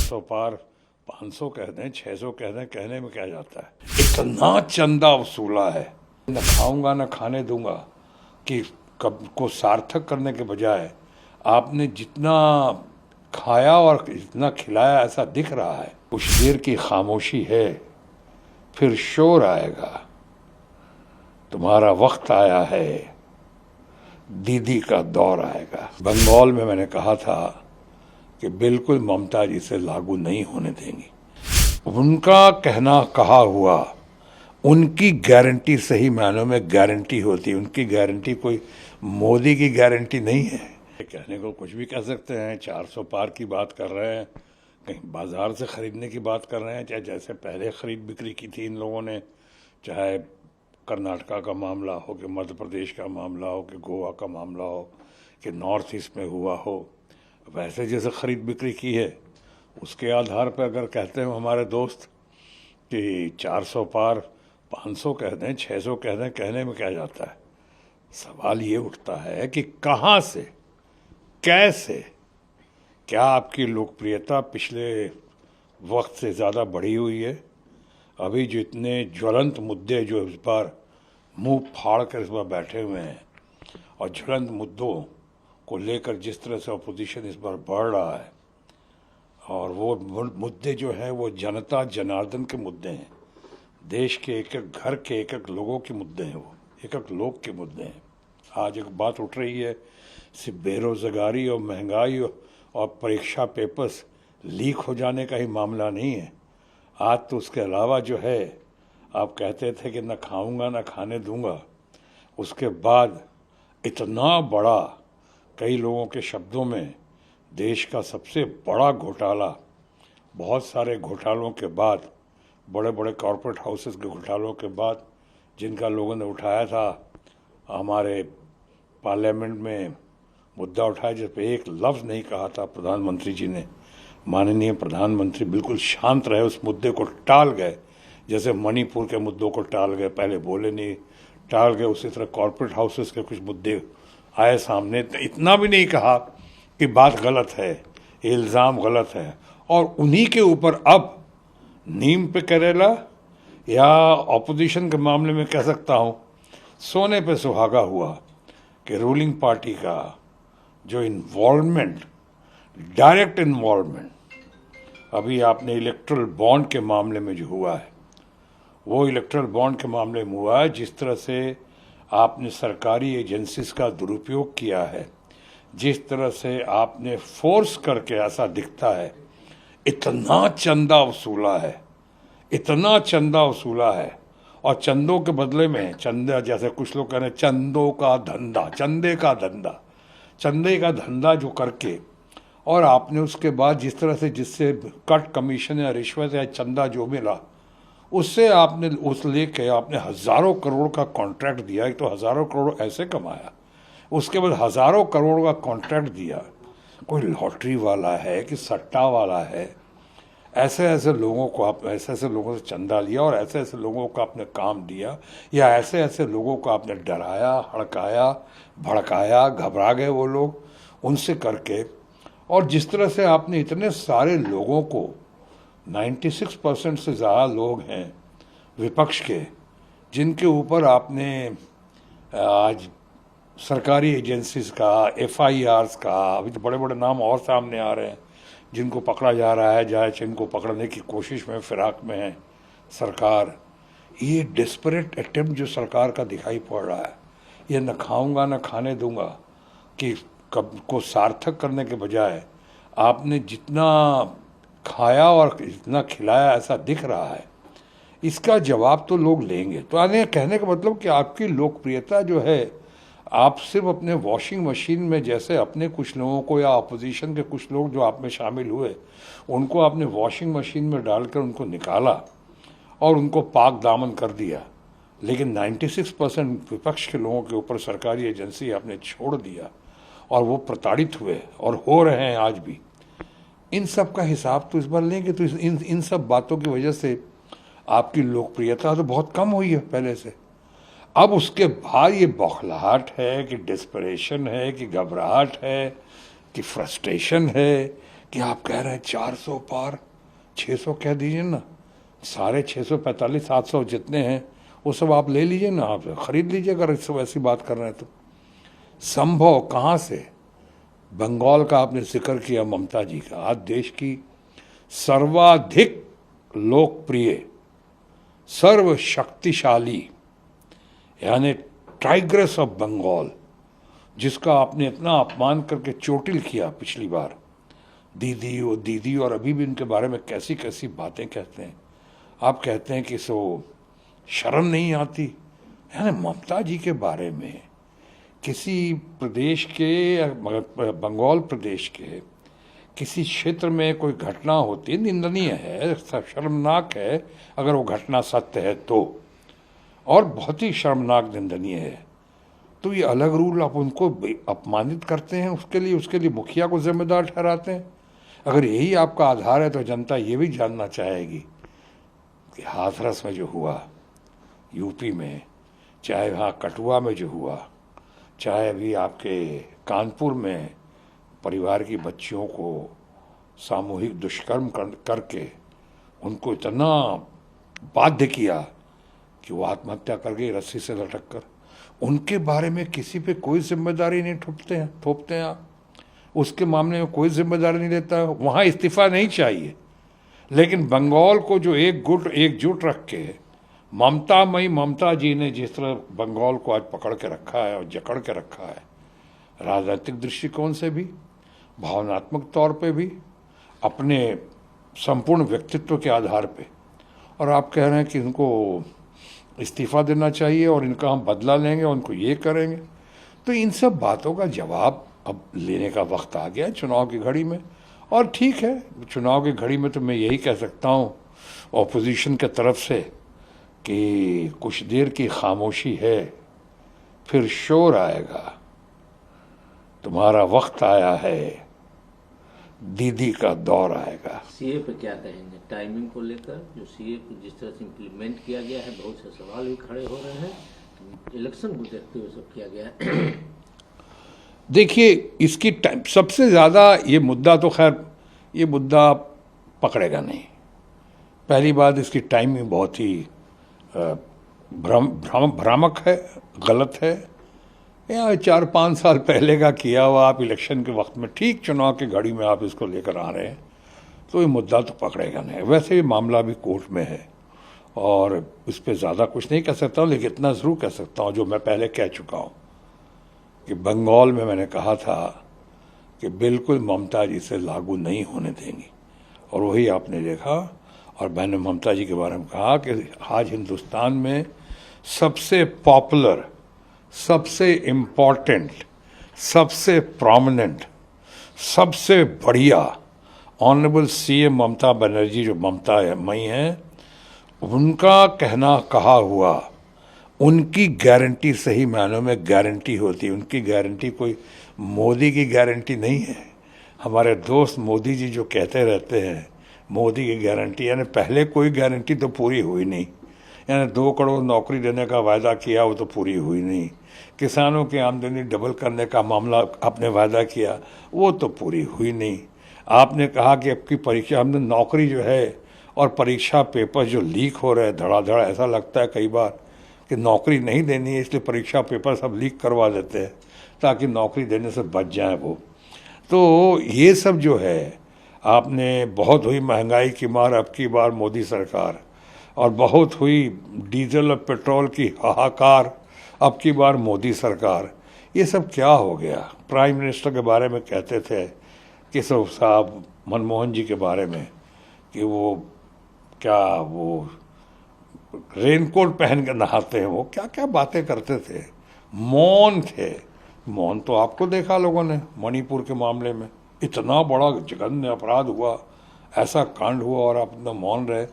400 पार 500 कह दें 600 कह दें, कहने में क्या जाता है। इतना चंदा वसूला है, न खाऊंगा न खाने दूंगा कि कब को सार्थक करने के बजाय आपने जितना खाया और जितना खिलाया ऐसा दिख रहा है। कुछ देर की खामोशी है, फिर शोर आएगा। तुम्हारा वक्त आया है, दीदी का दौर आएगा। बंगाल में मैंने कहा था कि बिल्कुल ममता जी से लागू नहीं होने देंगी। उनका कहना कहा हुआ, उनकी गारंटी सही मायनों में गारंटी होती है। उनकी गारंटी कोई मोदी की गारंटी नहीं है। कहने को कुछ भी कह सकते हैं। 400 पार की बात कर रहे हैं, कहीं बाजार से खरीदने की बात कर रहे हैं, चाहे जैसे पहले खरीद बिक्री की थी इन लोगों ने, चाहे कर्नाटका का मामला हो कि मध्य प्रदेश का मामला हो कि गोवा का मामला हो कि नॉर्थ ईस्ट में हुआ हो, वैसे जैसे खरीद बिक्री की है उसके आधार पर अगर कहते हैं हमारे दोस्त कि 400 पार 500 कह दें 600 कह दें, कहने में क्या जाता है। सवाल ये उठता है कि कहाँ से, कैसे, क्या आपकी लोकप्रियता पिछले वक्त से ज़्यादा बढ़ी हुई है। अभी जो इतने ज्वलंत मुद्दे जो इस बार मुंह फाड़ कर इस बार बैठे हुए हैं और ज्वलंत मुद्दों को लेकर जिस तरह से अपोजिशन इस बार बढ़ रहा है, और वो मुद्दे जो हैं वो जनता जनार्दन के मुद्दे हैं, देश के एक एक घर के एक एक लोगों के मुद्दे हैं, वो एक एक लोग के मुद्दे हैं। आज एक बात उठ रही है, सिर्फ बेरोज़गारी और महंगाई और परीक्षा पेपर्स लीक हो जाने का ही मामला नहीं है। आज तो उसके अलावा जो है, आप कहते थे कि न खाऊंगा न खाने दूंगा, उसके बाद इतना बड़ा, कई लोगों के शब्दों में देश का सबसे बड़ा घोटाला, बहुत सारे घोटालों के बाद, बड़े बड़े कॉरपोरेट हाउसेस के घोटालों के बाद, जिनका लोगों ने उठाया था, हमारे पार्लियामेंट में मुद्दा उठाया जिस पर एक लफ्ज़ नहीं कहा था प्रधानमंत्री जी ने। माननीय प्रधानमंत्री बिल्कुल शांत रहे, उस मुद्दे को टाल गए, जैसे मणिपुर के मुद्दों को टाल गए, पहले बोले नहीं, टाल गए। उसी तरह कॉरपोरेट हाउसेस के कुछ मुद्दे आए सामने, तो इतना भी नहीं कहा कि बात गलत है, इल्ज़ाम गलत है, और उन्हीं के ऊपर अब नीम पे करेला, या ऑपोजिशन के मामले में कह सकता हूँ सोने पे सुहागा हुआ कि रूलिंग पार्टी का जो इन्वॉल्वमेंट, डायरेक्ट इन्वॉल्वमेंट, अभी आपने इलेक्ट्रल बॉन्ड के मामले में जो हुआ है, वो इलेक्ट्रल बॉन्ड के मामले में हुआ है, जिस तरह से आपने सरकारी एजेंसीज का दुरुपयोग किया है, जिस तरह से आपने फोर्स करके, ऐसा दिखता है, इतना चंदा वसूला है, इतना चंदा वसूला है, और चंदों के बदले में चंदा, जैसे कुछ लोग कह रहे हैं चंदों का धंधा, चंदे का धंधा, चंदे का धंधा जो करके, और आपने उसके बाद जिस तरह से, जिससे कट कमीशन या रिश्वत या चंदा जो मिला, उससे आपने उस लेके आपने हज़ारों करोड़ का कॉन्ट्रैक्ट दिया। एक तो हज़ारों करोड़ ऐसे कमाया, उसके बाद हज़ारों करोड़ का कॉन्ट्रैक्ट दिया। कोई लॉटरी वाला है कि सट्टा वाला है, ऐसे ऐसे लोगों को आप, ऐसे ऐसे लोगों से चंदा लिया और ऐसे ऐसे लोगों को आपने काम दिया, या ऐसे ऐसे लोगों को आपने डराया, हड़काया, भड़काया, घबरा गए वो लोग उनसे करके। और जिस तरह से आपने इतने सारे लोगों को, 96% से ज़्यादा लोग हैं विपक्ष के, जिनके ऊपर आपने आज सरकारी एजेंसीज का, FIRs का, अभी तो बड़े बड़े नाम और सामने आ रहे हैं जिनको पकड़ा जा रहा है, चाहे जिनको पकड़ने की कोशिश में, फिराक में है सरकार। ये डेस्परेट अटेम्प्ट जो सरकार का दिखाई पड़ रहा है, ये न खाऊंगा न खाने दूंगा कि कब को सार्थक करने के बजाय आपने जितना खाया और जितना खिलाया ऐसा दिख रहा है, इसका जवाब तो लोग लेंगे। तो आने कहने का मतलब कि आपकी लोकप्रियता जो है, आप सिर्फ अपने वॉशिंग मशीन में, जैसे अपने कुछ लोगों को या अपोजिशन के कुछ लोग जो आप में शामिल हुए, उनको आपने वॉशिंग मशीन में डालकर उनको निकाला और उनको पाक दामन कर दिया, लेकिन 96% विपक्ष के लोगों के ऊपर सरकारी एजेंसी आपने छोड़ दिया और वो प्रताड़ित हुए और हो रहे हैं आज भी। इन सब का हिसाब तो इस बार लेंगे। तो इन सब बातों की वजह से आपकी लोकप्रियता तो बहुत कम हुई है पहले से। अब उसके बाद ये बौखलाहट है कि डिस्परेशन है कि घबराहट है कि फ्रस्ट्रेशन है कि आप कह रहे हैं 400 पार, 600 कह दीजिए ना, सारे 645 700 जितने हैं वो सब आप ले लीजिए ना, आप खरीद लीजिए अगर इस वैसी बात कर रहे हैं तो। संभव कहाँ से? बंगाल का आपने जिक्र किया, ममता जी का। आज देश की सर्वाधिक लोकप्रिय, सर्वशक्तिशाली, यानी टाइग्रेस ऑफ बंगाल, जिसका आपने इतना अपमान करके चोटिल किया पिछली बार, दीदी, और अभी भी उनके बारे में कैसी कैसी बातें कहते हैं। आप कहते हैं कि सो शर्म नहीं आती। यानी ममता जी के बारे में किसी प्रदेश के, बंगाल प्रदेश के किसी क्षेत्र में कोई घटना होती, निंदनीय है, शर्मनाक है अगर वो घटना सत्य है तो, और बहुत ही शर्मनाक निंदनीय है, तो ये अलग रूल आप उनको अपमानित करते हैं, उसके लिए मुखिया को जिम्मेदार ठहराते हैं। अगर यही आपका आधार है तो जनता ये भी जानना चाहेगी कि हाथरस में जो हुआ यूपी में, चाहे वहाँ कठुआ में जो हुआ, चाहे अभी आपके कानपुर में परिवार की बच्चियों को सामूहिक दुष्कर्म करके उनको इतना बाध्य किया कि वो आत्महत्या कर गई रस्सी से लटक कर, उनके बारे में किसी पे कोई जिम्मेदारी नहीं थोपते हैं आप। उसके मामले में कोई जिम्मेदारी नहीं लेता है, वहाँ इस्तीफा नहीं चाहिए। लेकिन बंगाल को जो एकजुट रख के ममता जी ने जिस तरह बंगाल को आज पकड़ के रखा है और जकड़ के रखा है, राजनीतिक दृष्टिकोण से भी, भावनात्मक तौर पे भी, अपने संपूर्ण व्यक्तित्व के आधार पे, और आप कह रहे हैं कि इनको इस्तीफा देना चाहिए और इनका हम बदला लेंगे और उनको ये करेंगे। तो इन सब बातों का जवाब अब लेने का वक्त आ गया चुनाव की घड़ी में। और ठीक है, चुनाव की घड़ी में तो मैं यही कह सकता हूँ ऑपोजिशन के तरफ से कि कुछ देर की खामोशी है, फिर शोर आएगा, तुम्हारा वक्त आया है, दीदी का दौर आएगा। सीए पे क्या कहेंगे? टाइमिंग को लेकर जो सीए को जिस तरह से इम्प्लीमेंट किया गया है, बहुत से सवाल भी खड़े हो रहे हैं, इलेक्शन को देखते हुए सब किया गया है। देखिए, इसकी टाइम सबसे ज़्यादा ये मुद्दा तो खैर ये मुद्दा पकड़ेगा नहीं। पहली बात, इसकी टाइमिंग बहुत ही भ्रामक है, गलत है। या 4-5 साल पहले का किया हुआ आप इलेक्शन के वक्त में, ठीक चुनाव की घड़ी में आप इसको लेकर आ रहे हैं, तो ये मुद्दा तो पकड़ेगा नहीं। वैसे ये मामला भी कोर्ट में है और इस पर ज़्यादा कुछ नहीं कह सकता हूँ, लेकिन इतना ज़रूर कह सकता हूँ जो मैं पहले कह चुका हूँ कि बंगाल में मैंने कहा था कि बिल्कुल ममता जी से लागू नहीं होने देंगी, और वही आपने देखा। और मैंने ममता जी के बारे में कहा कि आज हिंदुस्तान में सबसे पॉपुलर, सबसे इम्पोर्टेंट, सबसे प्रोमिनेंट, सबसे बढ़िया ऑनरेबल सीएम ममता बनर्जी जो ममता मई हैं, उनका कहा हुआ, उनकी गारंटी सही मायनों में गारंटी होती है। उनकी गारंटी कोई मोदी की गारंटी नहीं है। हमारे दोस्त मोदी जी जो कहते रहते हैं मोदी की गारंटी, यानी पहले कोई गारंटी तो पूरी हुई नहीं। यानी 2 करोड़ नौकरी देने का वायदा किया, वो तो पूरी हुई नहीं। किसानों की आमदनी डबल करने का मामला आपने वायदा किया, वो तो पूरी हुई नहीं। आपने कहा कि आपकी परीक्षा, हमने नौकरी जो है और परीक्षा पेपर जो लीक हो रहे हैं धड़ाधड़, ऐसा लगता है कई बार कि नौकरी नहीं देनी है इसलिए परीक्षा पेपर सब लीक करवा देते हैं ताकि नौकरी देने से बच जाए वो। तो ये सब जो है, आपने बहुत हुई महंगाई की मार अब की बार मोदी सरकार, और बहुत हुई डीजल और पेट्रोल की हाहाकार अब की बार मोदी सरकार। ये सब क्या हो गया? प्राइम मिनिस्टर के बारे में कहते थे कि साहब मनमोहन जी के बारे में कि वो क्या, वो रेनकोट पहन के नहाते हैं, वो क्या क्या बातें करते थे, मौन थे। मौन तो आपको देखा लोगों ने मणिपुर के मामले में, इतना बड़ा जघन्य अपराध हुआ, ऐसा कांड हुआ और आप इतना मौन रहे।